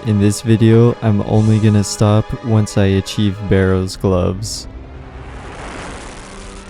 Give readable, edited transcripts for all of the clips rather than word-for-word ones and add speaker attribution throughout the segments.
Speaker 1: In this video, I'm only gonna stop once I achieve Barrows gloves.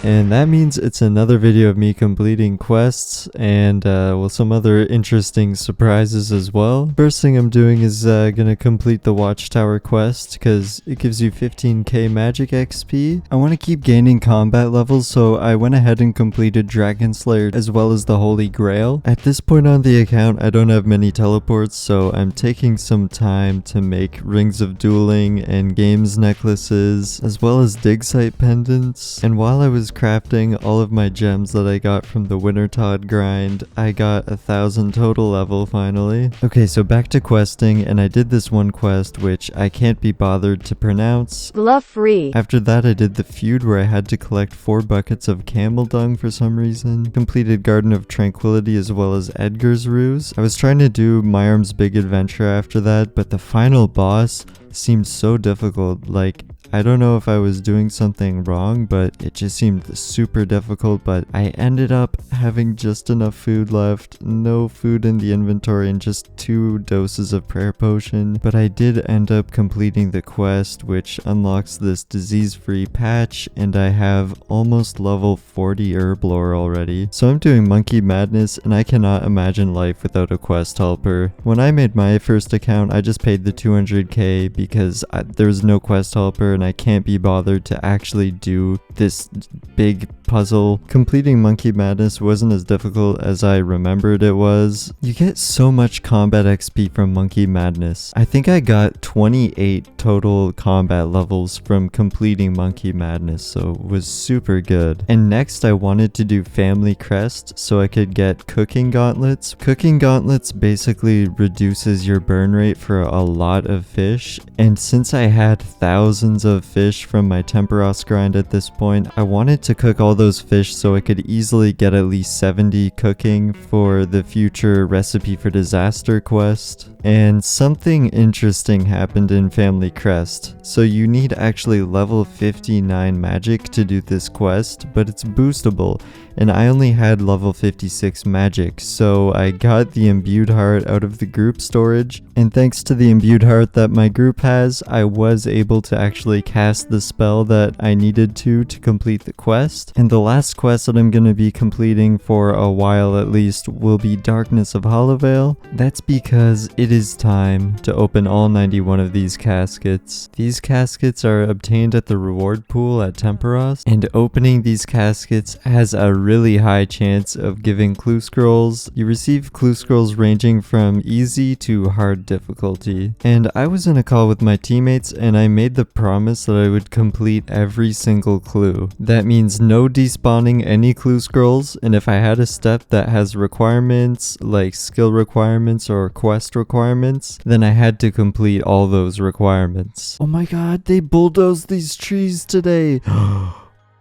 Speaker 1: And that means it's another video of me completing quests and well, some other interesting surprises as well. First thing I'm doing is gonna complete the Watchtower quest because it gives you 15k magic XP. I want to keep gaining combat levels, so I went ahead and completed Dragon Slayer as well as the Holy Grail. At this point on the account, I don't have many teleports, so I'm taking some time to make Rings of Dueling and Games necklaces as well as dig site pendants. And while I was crafting all of my gems that I got from the Wintertodt grind, I got 1,000 total level finally. Okay, so back to questing, and I did this one quest which I can't be bothered to pronounce.
Speaker 2: Love free.
Speaker 1: After that, I did the feud where I had to collect 4 buckets of camel dung for some reason. Completed Garden of Tranquility as well as Edgar's Ruse. I was trying to do Myram's Big Adventure after that, but the final boss seemed so difficult. Like, I don't know if I was doing something wrong, but it just seemed super difficult. But I ended up having just enough food left, no food in the inventory, and just 2 doses of prayer potion. But I did end up completing the quest, which unlocks this disease-free patch, and I have almost level 40 herb lore already. So I'm doing Monkey Madness, and I cannot imagine life without a quest helper. When I made my first account, I just paid the 200k because there was no quest helper, and I can't be bothered to actually do this big puzzle. Completing Monkey Madness wasn't as difficult as I remembered it was. You get so much combat XP from Monkey Madness. I think I got 28 total combat levels from completing Monkey Madness, so it was super good. And next I wanted to do Family Crest so I could get Cooking Gauntlets. Cooking Gauntlets basically reduces your burn rate for a lot of fish, and since I had thousands of fish from my Temperos grind at this point, I wanted to cook all those fish so I could easily get at least 70 cooking for the future Recipe for Disaster quest. And something interesting happened in Family Crest. So you need actually level 59 magic to do this quest, but it's boostable, and I only had level 56 magic, so I got the Imbued Heart out of the group storage, and thanks to the Imbued Heart that my group has, I was able to actually cast the spell that I needed to complete the quest. And the last quest that I'm going to be completing for a while at least will be Darkness of Hollowvale. That's because it is time to open all 91 of these caskets. These caskets are obtained at the reward pool at Temperos, and opening these caskets has a really high chance of giving clue scrolls. You receive clue scrolls ranging from easy to hard difficulty. And I was in a call with my teammates, and I made the promise that I would complete every single clue. That means no despawning any clue scrolls, and if I had a step that has requirements like skill requirements or quest requirements, then I had to complete all those requirements. Oh my god, they bulldozed these trees today!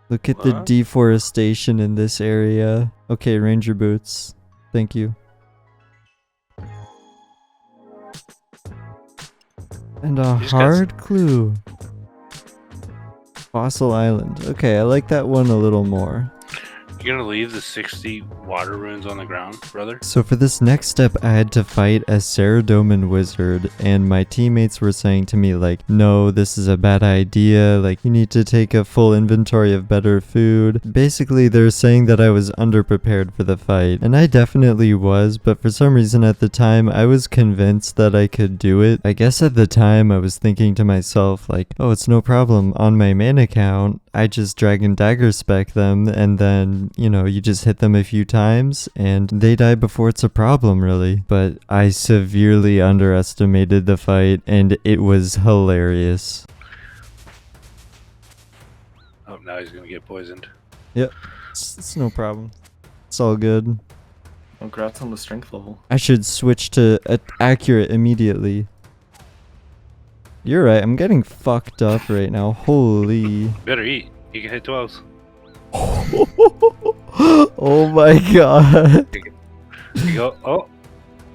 Speaker 1: Look at the deforestation in this area. Okay, ranger boots. Thank you. And a hard clue. Fossil Island. Okay, I like that one a little more.
Speaker 3: You're gonna leave the 60 water runes on the ground, brother?
Speaker 1: So for this next step, I had to fight a Ceradoman wizard, and my teammates were saying to me like, no, this is a bad idea, like you need to take a full inventory of better food. Basically, they're saying that I was underprepared for the fight, and I definitely was, but for some reason at the time, I was convinced that I could do it. I guess at the time, I was thinking to myself like, oh, it's no problem. On my main account, I just Dragon Dagger spec them, and then, you know, you just hit them a few times and they die before it's a problem, really. But I severely underestimated the fight, and it was hilarious.
Speaker 3: Oh, now he's gonna get poisoned.
Speaker 1: Yep, it's no problem. It's all good.
Speaker 4: Congrats on the strength level.
Speaker 1: I should switch to accurate immediately. You're right, I'm getting fucked up right now. Holy.
Speaker 3: Better eat. You can hit 12s.
Speaker 1: Oh my god.
Speaker 3: Here you go. Oh.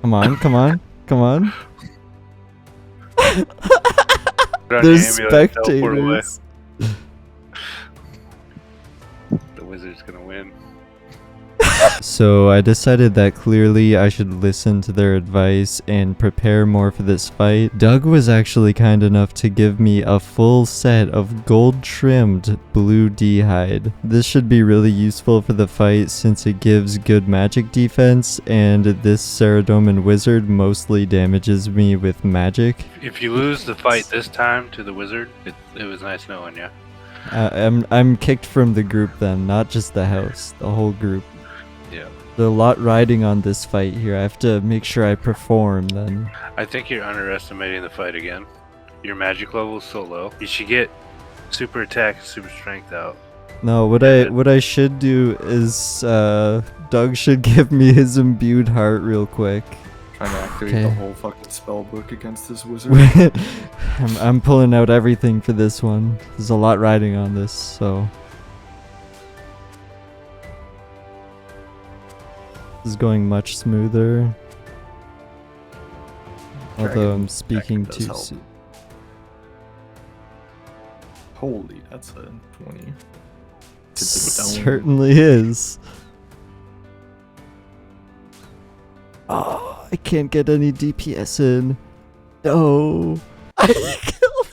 Speaker 1: Come on, come on, come on.
Speaker 3: There's
Speaker 1: spectators.
Speaker 3: The wizard's gonna win.
Speaker 1: So I decided that clearly I should listen to their advice and prepare more for this fight. Doug was actually kind enough to give me a full set of gold trimmed blue D-hide. This should be really useful for the fight since it gives good magic defense, and this Saradomin wizard mostly damages me with magic.
Speaker 3: If you lose the fight this time to the wizard, it was nice knowing you.
Speaker 1: I'm kicked from the group then, not just the house, the whole group.
Speaker 3: Yeah.
Speaker 1: There's a lot riding on this fight here. I have to make sure I perform then.
Speaker 3: I think you're underestimating the fight again. Your magic level is so low. You should get super attack and super strength out.
Speaker 1: No, what I should do is Doug should give me his imbued heart real quick.
Speaker 4: Trying to activate
Speaker 1: Okay.
Speaker 4: the whole fucking spell book against this wizard.
Speaker 1: I'm pulling out everything for this one. There's a lot riding on this, so this is going much smoother. Although I'm speaking
Speaker 4: does
Speaker 1: too
Speaker 4: help.
Speaker 1: soon.
Speaker 4: Holy, that's a 20. To the dome.
Speaker 1: Certainly is. Oh, I can't get any DPS in. No. I killed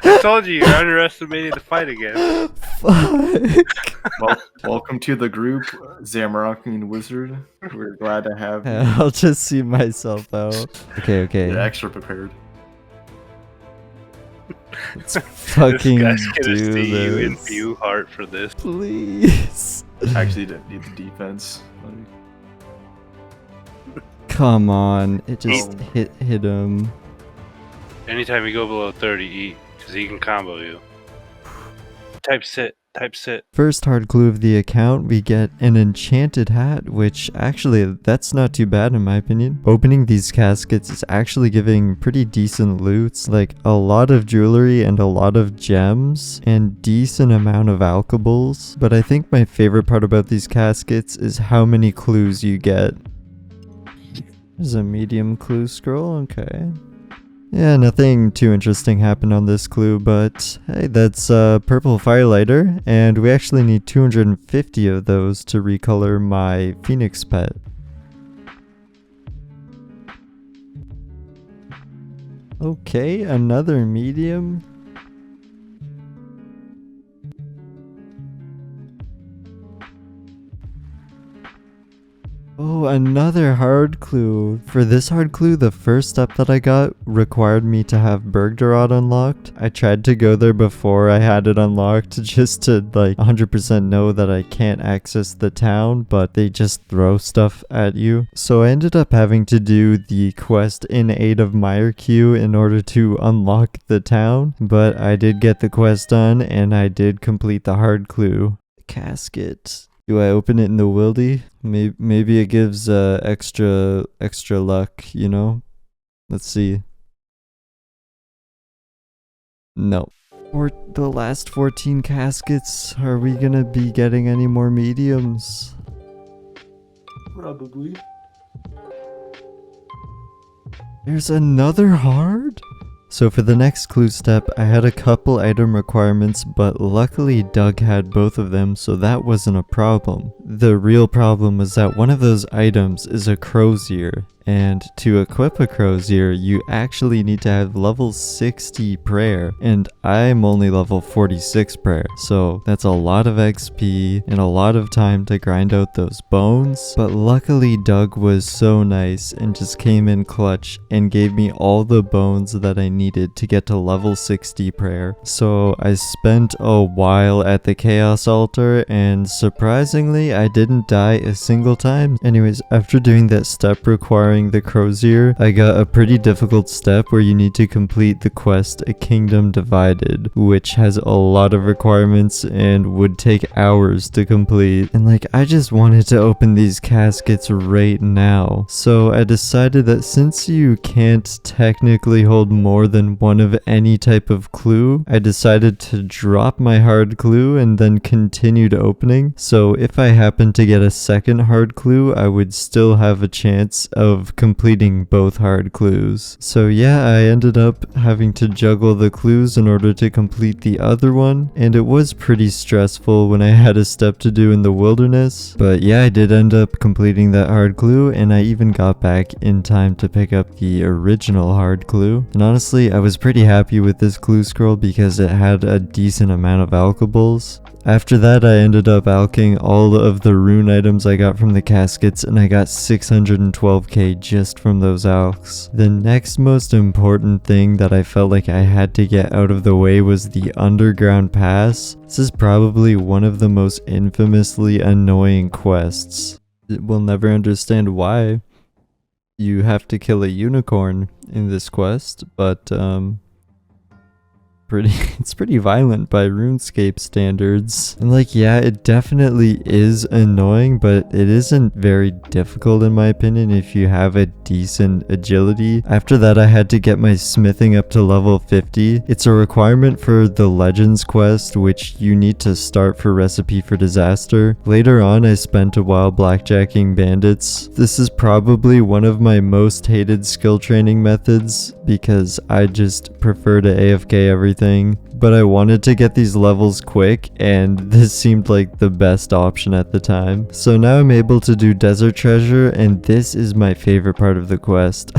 Speaker 3: I told you, you're underestimating the fight again.
Speaker 1: me. Fuck.
Speaker 4: Well, welcome to the group, Zamorakian Wizard. We're glad to have you.
Speaker 1: Yeah, I'll just see myself out. Okay.
Speaker 4: Get extra prepared.
Speaker 1: Let's fucking
Speaker 3: This guy's gonna
Speaker 1: do
Speaker 3: see you in
Speaker 1: this.
Speaker 3: view heart for this.
Speaker 1: Please.
Speaker 4: Actually, didn't need the defense.
Speaker 1: Come on. It just
Speaker 4: Oh.
Speaker 1: hit him.
Speaker 3: Anytime you go below 30, eat, because he can combo you. Type sit.
Speaker 1: First hard clue of the account, we get an enchanted hat, which actually, that's not too bad in my opinion. Opening these caskets is actually giving pretty decent loots, like a lot of jewelry and a lot of gems, and decent amount of alchables. But I think my favorite part about these caskets is how many clues you get. There's a medium clue scroll, okay. Yeah, nothing too interesting happened on this clue, but hey, that's a purple firelighter, and we actually need 250 of those to recolor my phoenix pet. Okay, another medium. Oh, another hard clue. For this hard clue, the first step that I got required me to have Bergdorod unlocked. I tried to go there before I had it unlocked just to like 100% know that I can't access the town, but they just throw stuff at you. So I ended up having to do the quest in aid of Myrq in order to unlock the town, but I did get the quest done and I did complete the hard clue. Casket. Do I open it in the wildy? Maybe it gives extra luck, you know? Let's see. No. For the last 14 caskets, are we gonna be getting any more mediums?
Speaker 4: Probably.
Speaker 1: There's another hard? So for the next clue step, I had a couple item requirements, but luckily Doug had both of them, so that wasn't a problem. The real problem was that one of those items is a crow's ear, and to equip a crow's ear, you actually need to have level 60 prayer, and I'm only level 46 prayer, so that's a lot of XP and a lot of time to grind out those bones. But luckily Doug was so nice and just came in clutch and gave me all the bones that I needed to get to level 60 prayer. So I spent a while at the chaos altar, and surprisingly I didn't die a single time. Anyways, after doing that step requiring the crow's ear, I got a pretty difficult step where you need to complete the quest A Kingdom Divided, which has a lot of requirements and would take hours to complete. And like, I just wanted to open these caskets right now. So I decided that since you can't technically hold more than one of any type of clue, I decided to drop my hard clue and then continued opening. So if I happen happened to get a second hard clue, I would still have a chance of completing both hard clues. So yeah, I ended up having to juggle the clues in order to complete the other one, and it was pretty stressful when I had a step to do in the wilderness. But yeah, I did end up completing that hard clue, and I even got back in time to pick up the original hard clue. And honestly, I was pretty happy with this clue scroll because it had a decent amount of alchables. After that, I ended up alching all of the rune items I got from the caskets, and I got 612k just from those alchs. The next most important thing that I felt like I had to get out of the way was the underground pass. This is probably one of the most infamously annoying quests. We'll never understand why you have to kill a unicorn in this quest, but it's pretty violent by RuneScape standards. And like, yeah, it definitely is annoying, but it isn't very difficult in my opinion if you have a decent agility. After that, I had to get my smithing up to level 50. It's a requirement for the Legends quest, which you need to start for Recipe for Disaster. Later on, I spent a while blackjacking bandits. This is probably one of my most hated skill training methods because I just prefer to AFK everything. But I wanted to get these levels quick, and this seemed like the best option at the time. So now I'm able to do Desert Treasure, and this is my favorite part of the quest.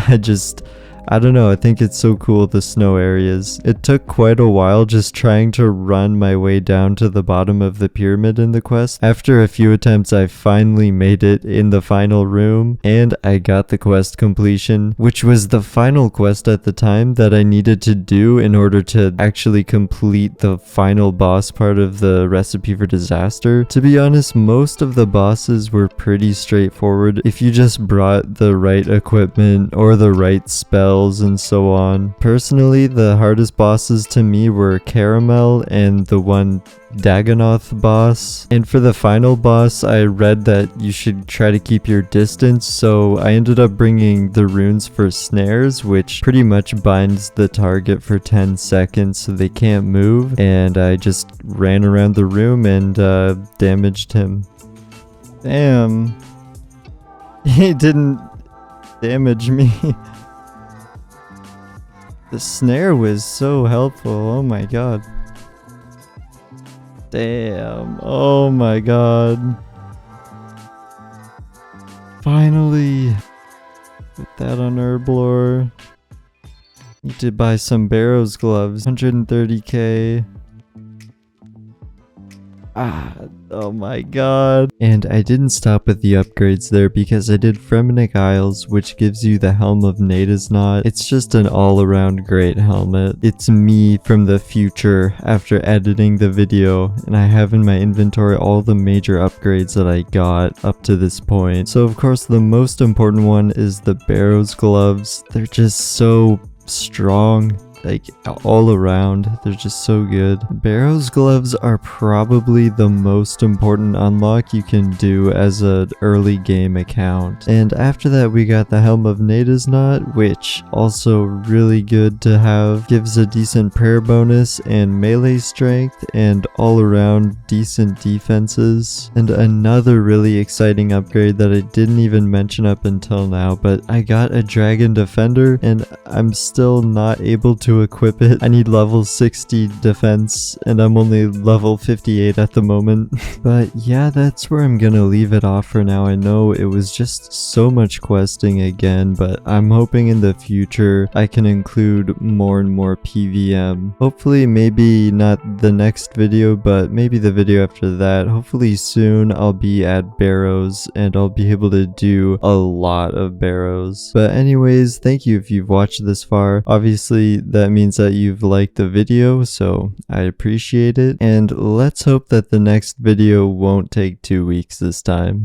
Speaker 1: I don't know, I think it's so cool, the snow areas. It took quite a while just trying to run my way down to the bottom of the pyramid in the quest. After a few attempts, I finally made it in the final room, and I got the quest completion, which was the final quest at the time that I needed to do in order to actually complete the final boss part of the Recipe for Disaster. To be honest, most of the bosses were pretty straightforward if you just brought the right equipment or the right spell and so on. Personally, the hardest bosses to me were Caramel and the one Dagonoth boss. And for the final boss, I read that you should try to keep your distance, so I ended up bringing the runes for snares, which pretty much binds the target for 10 seconds so they can't move, and I just ran around the room and damaged him. Damn. He didn't damage me. The snare was so helpful, oh my god. Damn, oh my god. Finally. Put that on Herblore. Need to buy some Barrows gloves, 130k. Oh my god. And I didn't stop with the upgrades there because I did Fremenic Isles, which gives you the Helm of Nadesnot. It's just an all-around great helmet. It's me from the future after editing the video, and I have in my inventory all the major upgrades that I got up to this point. So of course the most important one is the Barrows gloves. They're just so strong. Like, all around, they're just so good. Barrows gloves are probably the most important unlock you can do as an early game account. And after that, we got the Helm of Nadesnot, which also really good to have. Gives a decent prayer bonus and melee strength and all around decent defenses. And another really exciting upgrade that I didn't even mention up until now, but I got a Dragon Defender and I'm still not able to equip it. I need level 60 defense and I'm only level 58 at the moment. But yeah, that's where I'm gonna leave it off for now. I know it was just so much questing again, but I'm hoping in the future I can include more and more PVM. Hopefully, maybe not the next video, but maybe the video after that. Hopefully soon I'll be at Barrows and I'll be able to do a lot of Barrows. But anyways, thank you if you've watched this far. Obviously that means that you've liked the video, so I appreciate it, and let's hope that the next video won't take 2 weeks this time.